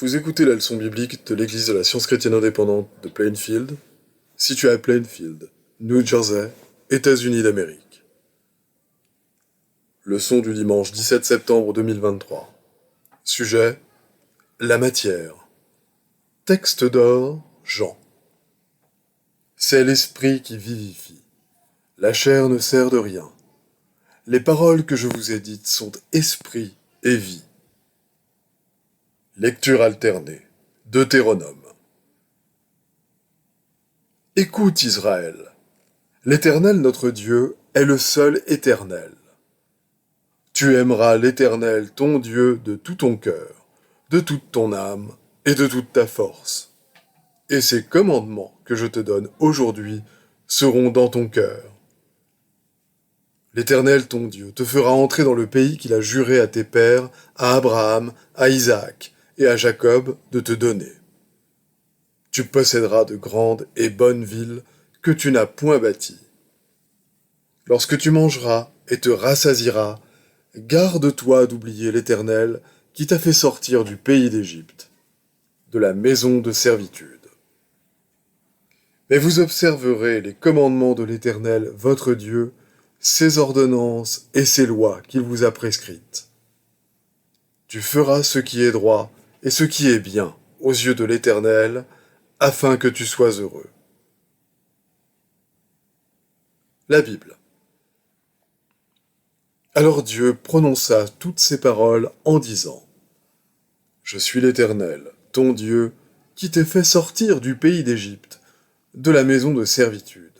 Vous écoutez la leçon biblique de l'Église de la Science chrétienne indépendante de Plainfield, située à Plainfield, New Jersey, États-Unis d'Amérique. Leçon du dimanche 17 septembre 2023. Sujet : la matière. Texte d'or, Jean. C'est l'esprit qui vivifie. La chair ne sert de rien. Les paroles que je vous ai dites sont esprit et vie. Lecture alternée. Deutéronome. Écoute Israël. L'Éternel notre Dieu est le seul éternel. Tu aimeras l'Éternel ton Dieu de tout ton cœur, de toute ton âme et de toute ta force. Et ces commandements que je te donne aujourd'hui seront dans ton cœur. L'Éternel ton Dieu te fera entrer dans le pays qu'il a juré à tes pères, à Abraham, à Isaac et à Jacob de te donner. Tu posséderas de grandes et bonnes villes que tu n'as point bâties. Lorsque tu mangeras et te rassasieras, garde-toi d'oublier l'Éternel qui t'a fait sortir du pays d'Égypte, de la maison de servitude. Mais vous observerez les commandements de l'Éternel, votre Dieu, ses ordonnances et ses lois qu'il vous a prescrites. Tu feras ce qui est droit et ce qui est bien aux yeux de l'Éternel, afin que tu sois heureux. La Bible. Alors Dieu prononça toutes ces paroles en disant : « Je suis l'Éternel, ton Dieu, qui t'ai fait sortir du pays d'Égypte, de la maison de servitude.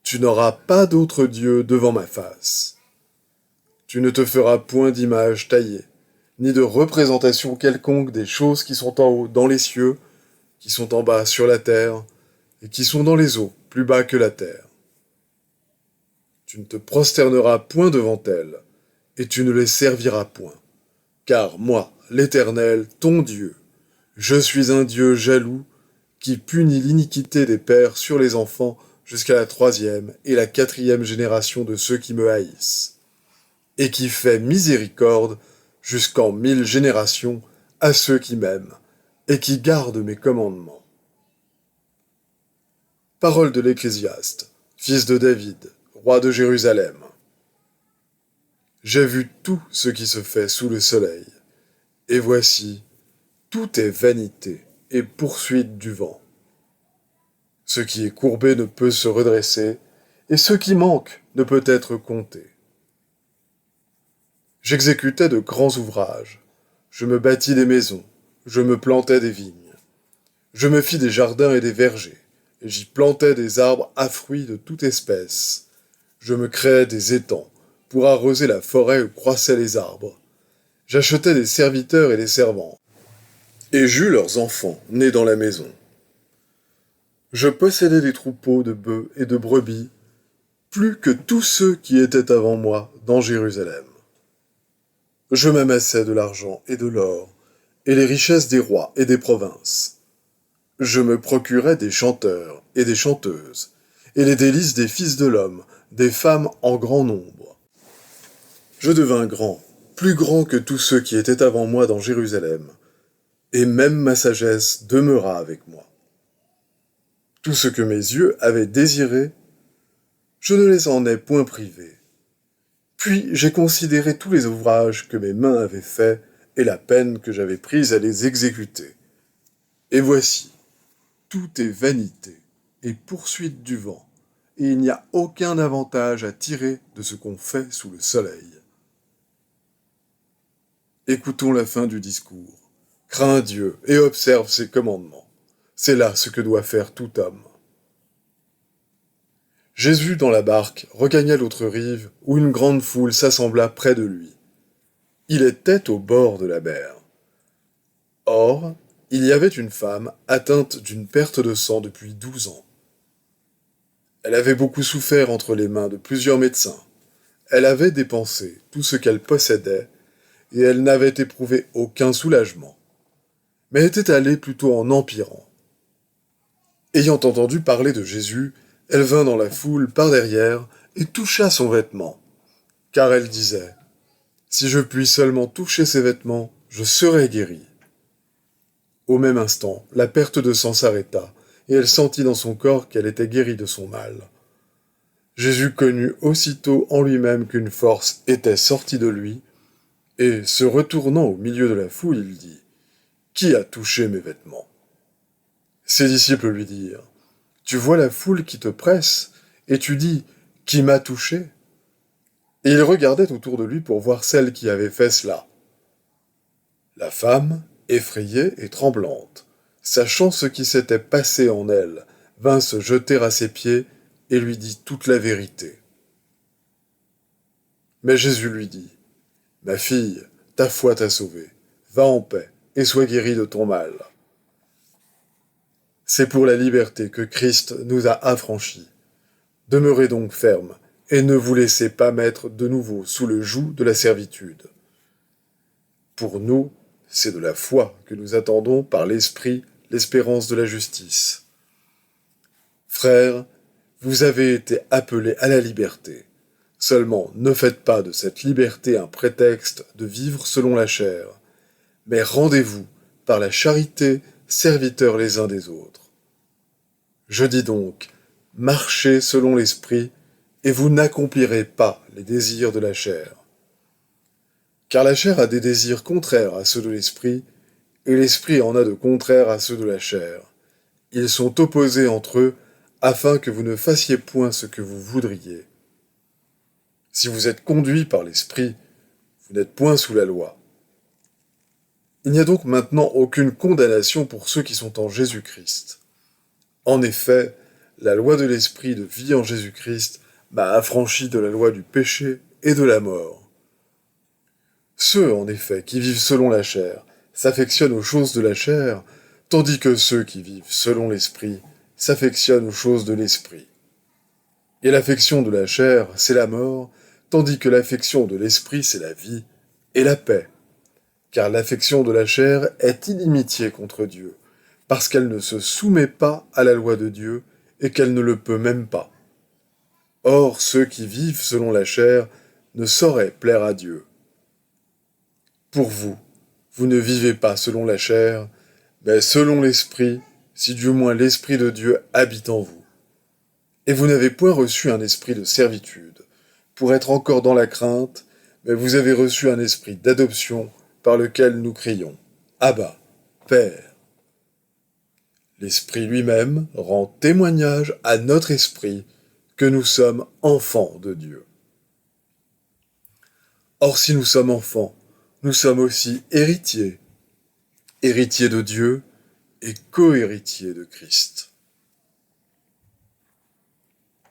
Tu n'auras pas d'autre Dieu devant ma face. Tu ne te feras point d'image taillée, ni de représentation quelconque des choses qui sont en haut dans les cieux, qui sont en bas sur la terre, et qui sont dans les eaux plus bas que la terre. Tu ne te prosterneras point devant elles, et tu ne les serviras point. Car moi, l'Éternel, ton Dieu, je suis un Dieu jaloux, qui punit l'iniquité des pères sur les enfants jusqu'à la 3e et la 4e génération de ceux qui me haïssent, et qui fait miséricorde jusqu'en 1000 générations à ceux qui m'aiment, et qui gardent mes commandements. Parole de l'Ecclésiaste, fils de David, roi de Jérusalem. J'ai vu tout ce qui se fait sous le soleil, et voici, tout est vanité et poursuite du vent. Ce qui est courbé ne peut se redresser, et ce qui manque ne peut être compté. J'exécutais de grands ouvrages, je me bâtis des maisons, je me plantais des vignes. Je me fis des jardins et des vergers, et j'y plantais des arbres à fruits de toute espèce. Je me créai des étangs pour arroser la forêt où croissaient les arbres. J'achetais des serviteurs et des servantes, et j'eus leurs enfants nés dans la maison. Je possédais des troupeaux de bœufs et de brebis, plus que tous ceux qui étaient avant moi dans Jérusalem. Je m'amassais de l'argent et de l'or, et les richesses des rois et des provinces. Je me procurais des chanteurs et des chanteuses, et les délices des fils de l'homme, des femmes en grand nombre. Je devins grand, plus grand que tous ceux qui étaient avant moi dans Jérusalem, et même ma sagesse demeura avec moi. Tout ce que mes yeux avaient désiré, je ne les en ai point privés. Puis j'ai considéré tous les ouvrages que mes mains avaient faits et la peine que j'avais prise à les exécuter. Et voici, tout est vanité et poursuite du vent, et il n'y a aucun avantage à tirer de ce qu'on fait sous le soleil. Écoutons la fin du discours. Crains Dieu et observe ses commandements. C'est là ce que doit faire tout homme. Jésus, dans la barque, regagna l'autre rive, où une grande foule s'assembla près de lui. Il était au bord de la mer. Or, il y avait une femme atteinte d'une perte de sang depuis 12 ans. Elle avait beaucoup souffert entre les mains de plusieurs médecins. Elle avait dépensé tout ce qu'elle possédait, et elle n'avait éprouvé aucun soulagement, mais était allée plutôt en empirant. Ayant entendu parler de Jésus, elle vint dans la foule par derrière et toucha son vêtement, car elle disait : « Si je puis seulement toucher ses vêtements, je serai guérie. » Au même instant, la perte de sang s'arrêta, et elle sentit dans son corps qu'elle était guérie de son mal. Jésus connut aussitôt en lui-même qu'une force était sortie de lui, et, se retournant au milieu de la foule, il dit « Qui a touché mes vêtements ?» Ses disciples lui dirent « Tu vois la foule qui te presse, et tu dis « Qui m'a touché ?» Et il regardait autour de lui pour voir celle qui avait fait cela. La femme, effrayée et tremblante, sachant ce qui s'était passé en elle, vint se jeter à ses pieds et lui dit toute la vérité. Mais Jésus lui dit « Ma fille, ta foi t'a sauvée, va en paix et sois guérie de ton mal. » C'est pour la liberté que Christ nous a affranchis. Demeurez donc fermes et ne vous laissez pas mettre de nouveau sous le joug de la servitude. Pour nous, c'est de la foi que nous attendons par l'Esprit l'espérance de la justice. Frères, vous avez été appelés à la liberté. Seulement, ne faites pas de cette liberté un prétexte de vivre selon la chair, mais rendez-vous, par la charité, serviteurs les uns des autres. Je dis donc, marchez selon l'Esprit, et vous n'accomplirez pas les désirs de la chair. Car la chair a des désirs contraires à ceux de l'Esprit, et l'Esprit en a de contraires à ceux de la chair. Ils sont opposés entre eux, afin que vous ne fassiez point ce que vous voudriez. Si vous êtes conduits par l'Esprit, vous n'êtes point sous la loi. Il n'y a donc maintenant aucune condamnation pour ceux qui sont en Jésus-Christ. En effet, la loi de l'Esprit de vie en Jésus-Christ m'a affranchi de la loi du péché et de la mort. Ceux, en effet, qui vivent selon la chair, s'affectionnent aux choses de la chair, tandis que ceux qui vivent selon l'Esprit s'affectionnent aux choses de l'Esprit. Et l'affection de la chair, c'est la mort, tandis que l'affection de l'Esprit, c'est la vie et la paix. Car l'affection de la chair est inimitié contre Dieu, parce qu'elle ne se soumet pas à la loi de Dieu et qu'elle ne le peut même pas. Or, ceux qui vivent selon la chair ne sauraient plaire à Dieu. Pour vous, vous ne vivez pas selon la chair, mais selon l'Esprit, si du moins l'Esprit de Dieu habite en vous. Et vous n'avez point reçu un esprit de servitude, pour être encore dans la crainte, mais vous avez reçu un esprit d'adoption, par lequel nous crions « Abba, Père ». L'Esprit lui-même rend témoignage à notre esprit que nous sommes enfants de Dieu. Or si nous sommes enfants, nous sommes aussi héritiers, héritiers de Dieu et co-héritiers de Christ.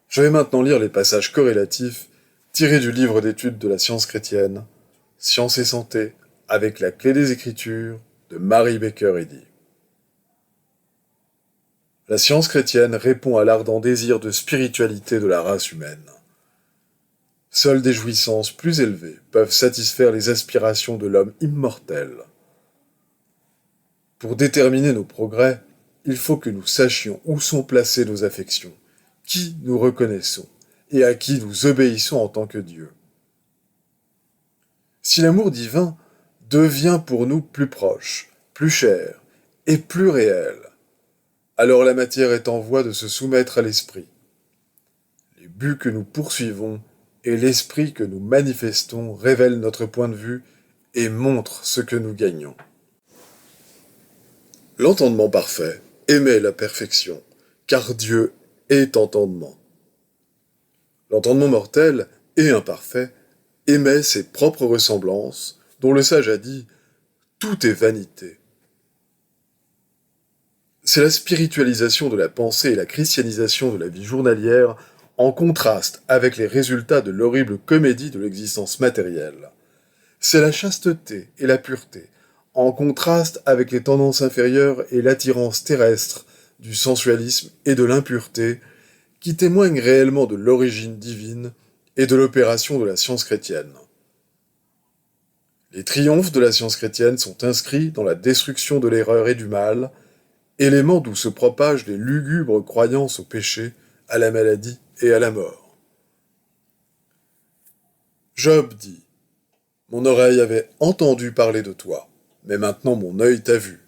Je vais maintenant lire les passages corrélatifs tirés du livre d'études de la science chrétienne, Science et santé, avec la clé des Écritures de Mary Baker Eddy. La science chrétienne répond à l'ardent désir de spiritualité de la race humaine. Seules des jouissances plus élevées peuvent satisfaire les aspirations de l'homme immortel. Pour déterminer nos progrès, il faut que nous sachions où sont placées nos affections, qui nous reconnaissons et à qui nous obéissons en tant que Dieu. Si l'amour divin devient pour nous plus proche, plus cher et plus réel, alors la matière est en voie de se soumettre à l'esprit. Les buts que nous poursuivons et l'esprit que nous manifestons révèlent notre point de vue et montrent ce que nous gagnons. L'entendement parfait émet la perfection, car Dieu est entendement. L'entendement mortel et imparfait émet ses propres ressemblances, dont le sage a dit « tout est vanité ». C'est la spiritualisation de la pensée et la christianisation de la vie journalière en contraste avec les résultats de l'horrible comédie de l'existence matérielle. C'est la chasteté et la pureté, en contraste avec les tendances inférieures et l'attirance terrestre du sensualisme et de l'impureté, qui témoignent réellement de l'origine divine et de l'opération de la science chrétienne. Les triomphes de la science chrétienne sont inscrits dans la destruction de l'erreur et du mal, élément d'où se propagent les lugubres croyances au péché, à la maladie et à la mort. Job dit « Mon oreille avait entendu parler de toi, mais maintenant mon œil t'a vu.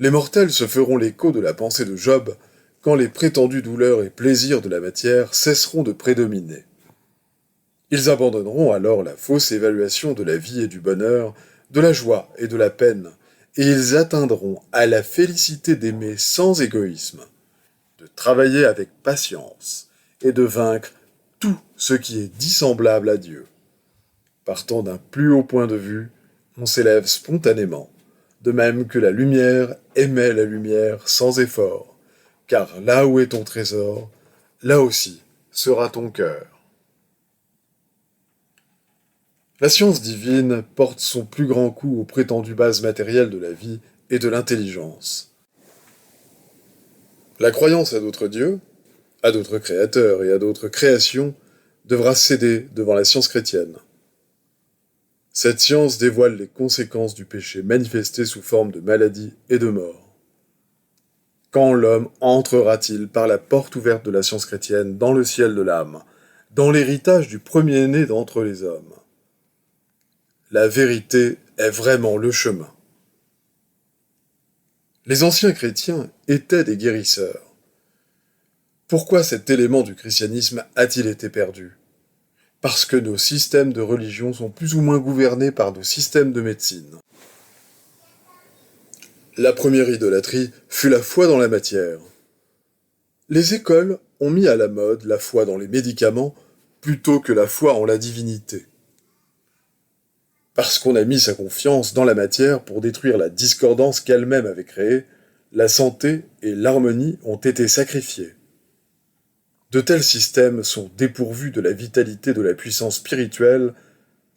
Les mortels se feront l'écho de la pensée de Job quand les prétendues douleurs et plaisirs de la matière cesseront de prédominer. Ils abandonneront alors la fausse évaluation de la vie et du bonheur, de la joie et de la peine, et ils atteindront à la félicité d'aimer sans égoïsme, de travailler avec patience et de vaincre tout ce qui est dissemblable à Dieu. Partant d'un plus haut point de vue, on s'élève spontanément, de même que la lumière émet la lumière sans effort, car là où est ton trésor, là aussi sera ton cœur. La science divine porte son plus grand coup aux prétendues bases matérielles de la vie et de l'intelligence. La croyance à d'autres dieux, à d'autres créateurs et à d'autres créations devra céder devant la science chrétienne. Cette science dévoile les conséquences du péché manifesté sous forme de maladie et de mort. Quand l'homme entrera-t-il par la porte ouverte de la science chrétienne dans le ciel de l'âme, dans l'héritage du premier-né d'entre les hommes? La vérité est vraiment le chemin. Les anciens chrétiens étaient des guérisseurs. Pourquoi cet élément du christianisme a-t-il été perdu? Parce que nos systèmes de religion sont plus ou moins gouvernés par nos systèmes de médecine. La première idolâtrie fut la foi dans la matière. Les écoles ont mis à la mode la foi dans les médicaments plutôt que la foi en la divinité. Parce qu'on a mis sa confiance dans la matière pour détruire la discordance qu'elle-même avait créée, la santé et l'harmonie ont été sacrifiées. De tels systèmes sont dépourvus de la vitalité de la puissance spirituelle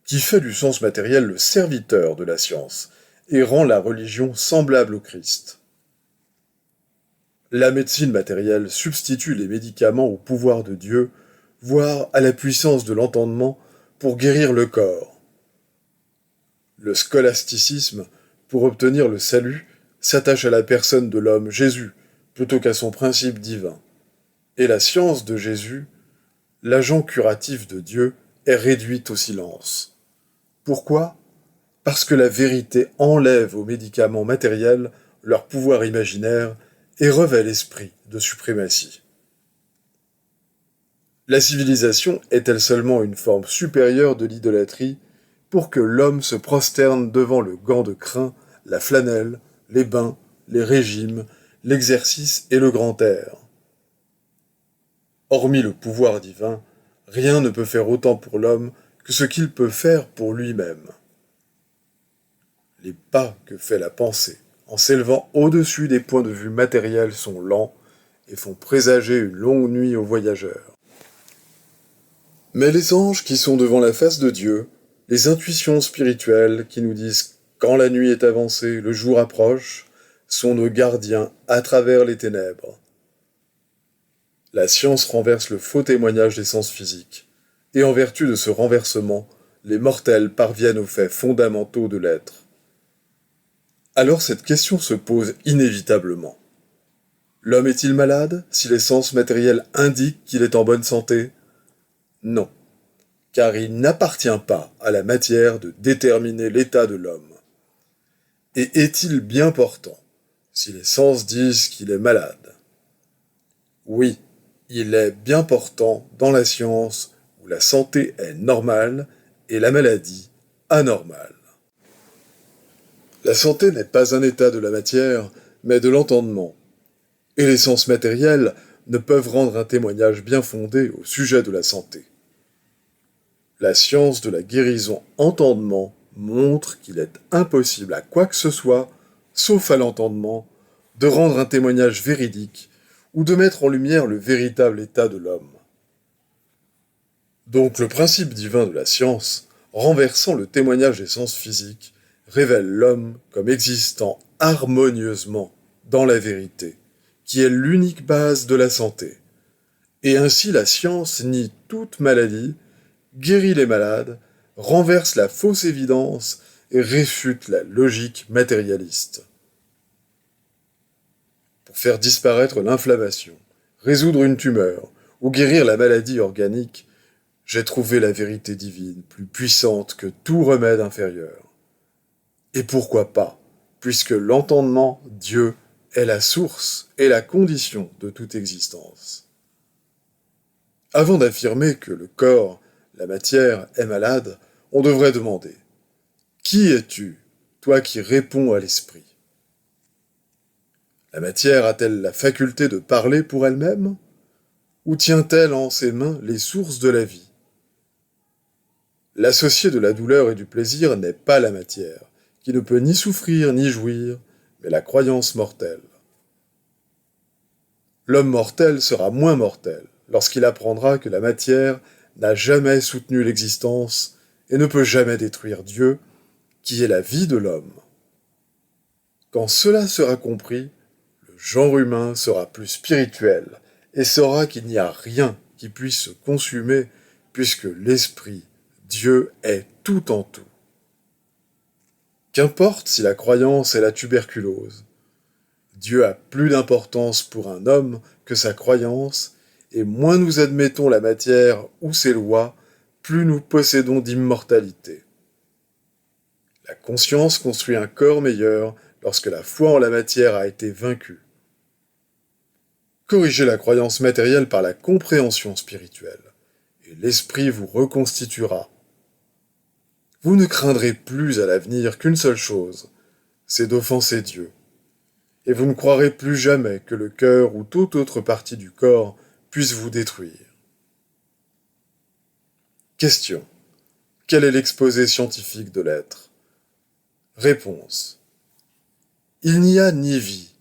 qui fait du sens matériel le serviteur de la science et rend la religion semblable au Christ. La médecine matérielle substitue les médicaments au pouvoir de Dieu, voire à la puissance de l'entendement pour guérir le corps. Le scolasticisme, pour obtenir le salut, s'attache à la personne de l'homme Jésus, plutôt qu'à son principe divin. Et la science de Jésus, l'agent curatif de Dieu, est réduite au silence. Pourquoi? Parce que la vérité enlève aux médicaments matériels leur pouvoir imaginaire et revêt l'esprit de suprématie. La civilisation est-elle seulement une forme supérieure de l'idolâtrie pour que l'homme se prosterne devant le gant de crin, la flanelle, les bains, les régimes, l'exercice et le grand air? Hormis le pouvoir divin, rien ne peut faire autant pour l'homme que ce qu'il peut faire pour lui-même. Les pas que fait la pensée en s'élevant au-dessus des points de vue matériels sont lents et font présager une longue nuit aux voyageurs. Mais les anges qui sont devant la face de Dieu, les intuitions spirituelles qui nous disent quand la nuit est avancée, le jour approche, sont nos gardiens à travers les ténèbres. La science renverse le faux témoignage des sens physiques, et en vertu de ce renversement, les mortels parviennent aux faits fondamentaux de l'être. Alors cette question se pose inévitablement. L'homme est-il malade si les sens matériels indiquent qu'il est en bonne santé? Non, car il n'appartient pas à la matière de déterminer l'état de l'homme. Et est-il bien portant si les sens disent qu'il est malade? Oui, il est bien portant dans la science où la santé est normale et la maladie anormale. La santé n'est pas un état de la matière, mais de l'entendement. Et les sens matériels ne peuvent rendre un témoignage bien fondé au sujet de la santé. La science de la guérison entendement montre qu'il est impossible à quoi que ce soit, sauf à l'entendement, de rendre un témoignage véridique ou de mettre en lumière le véritable état de l'homme. Donc le principe divin de la science, renversant le témoignage des sens physiques, révèle l'homme comme existant harmonieusement dans la vérité, qui est l'unique base de la santé. Et ainsi la science nie toute maladie, guérit les malades, renverse la fausse évidence et réfute la logique matérialiste. Pour faire disparaître l'inflammation, résoudre une tumeur ou guérir la maladie organique, j'ai trouvé la vérité divine plus puissante que tout remède inférieur. Et pourquoi pas puisque l'entendement, Dieu, est la source et la condition de toute existence. Avant d'affirmer que le corps, la matière, est malade, on devrait demander « Qui es-tu, toi qui réponds à l'esprit ?» La matière a-t-elle la faculté de parler pour elle-même? Ou tient-elle en ses mains les sources de la vie? L'associé de la douleur et du plaisir n'est pas la matière, qui ne peut ni souffrir ni jouir, mais la croyance mortelle. L'homme mortel sera moins mortel lorsqu'il apprendra que la matière n'a jamais soutenu l'existence et ne peut jamais détruire Dieu, qui est la vie de l'homme. Quand cela sera compris, le genre humain sera plus spirituel et saura qu'il n'y a rien qui puisse se consumer puisque l'esprit, Dieu, est tout en tout. Qu'importe si la croyance est la tuberculose, Dieu a plus d'importance pour un homme que sa croyance, et moins nous admettons la matière ou ses lois, plus nous possédons d'immortalité. La conscience construit un corps meilleur lorsque la foi en la matière a été vaincue. Corrigez la croyance matérielle par la compréhension spirituelle, et l'esprit vous reconstituera. Vous ne craindrez plus à l'avenir qu'une seule chose, c'est d'offenser Dieu. Et vous ne croirez plus jamais que le cœur ou toute autre partie du corps puisse vous détruire. Question. Quel est l'exposé scientifique de l'être? Réponse. Il n'y a ni vie,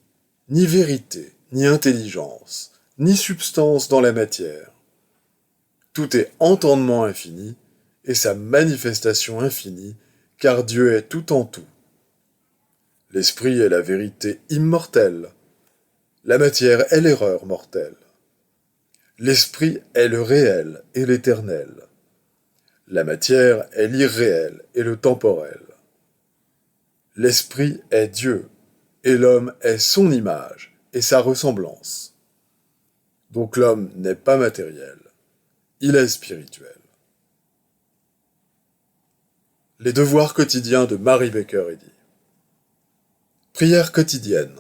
ni vérité, ni intelligence, ni substance dans la matière. Tout est entendement infini et sa manifestation infinie, car Dieu est tout en tout. L'esprit est la vérité immortelle. La matière est l'erreur mortelle. L'esprit est le réel et l'éternel. La matière est l'irréel et le temporel. L'esprit est Dieu, et l'homme est son image et sa ressemblance. Donc l'homme n'est pas matériel, il est spirituel. Les devoirs quotidiens de Mary Baker Eddy. Prière quotidienne.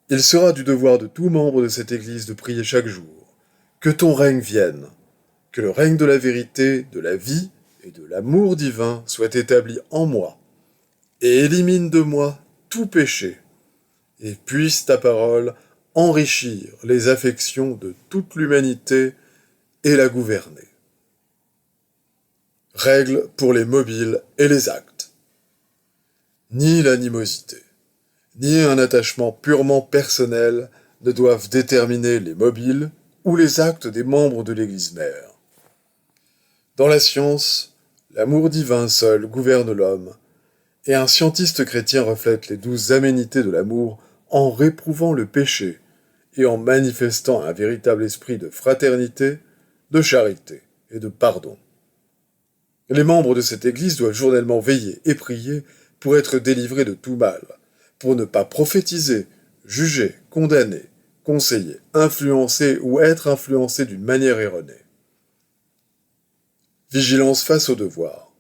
Il sera du devoir de tout membre de cette Église de prier chaque jour. Que ton règne vienne, que le règne de la vérité, de la vie et de l'amour divin soit établi en moi, et élimine de moi tout péché, et puisse ta parole enrichir les affections de toute l'humanité et la gouverner. Règle pour les mobiles et les actes. Ni l'animosité, ni un attachement purement personnel ne doivent déterminer les mobiles ou les actes des membres de l'Église mère. Dans la science, l'amour divin seul gouverne l'homme, et un scientiste chrétien reflète les 12 aménités de l'amour en réprouvant le péché et en manifestant un véritable esprit de fraternité, de charité et de pardon. Les membres de cette Église doivent journellement veiller et prier pour être délivrés de tout mal, pour ne pas prophétiser, juger, condamner, conseiller, influencer ou être influencé d'une manière erronée. Vigilance face au devoir.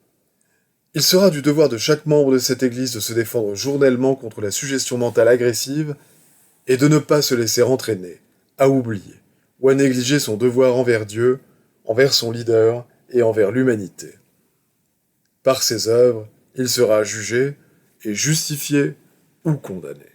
Il sera du devoir de chaque membre de cette Église de se défendre journellement contre la suggestion mentale agressive et de ne pas se laisser entraîner, à oublier ou à négliger son devoir envers Dieu, envers son leader et envers l'humanité. Par ses œuvres, il sera jugé et justifié ou condamné.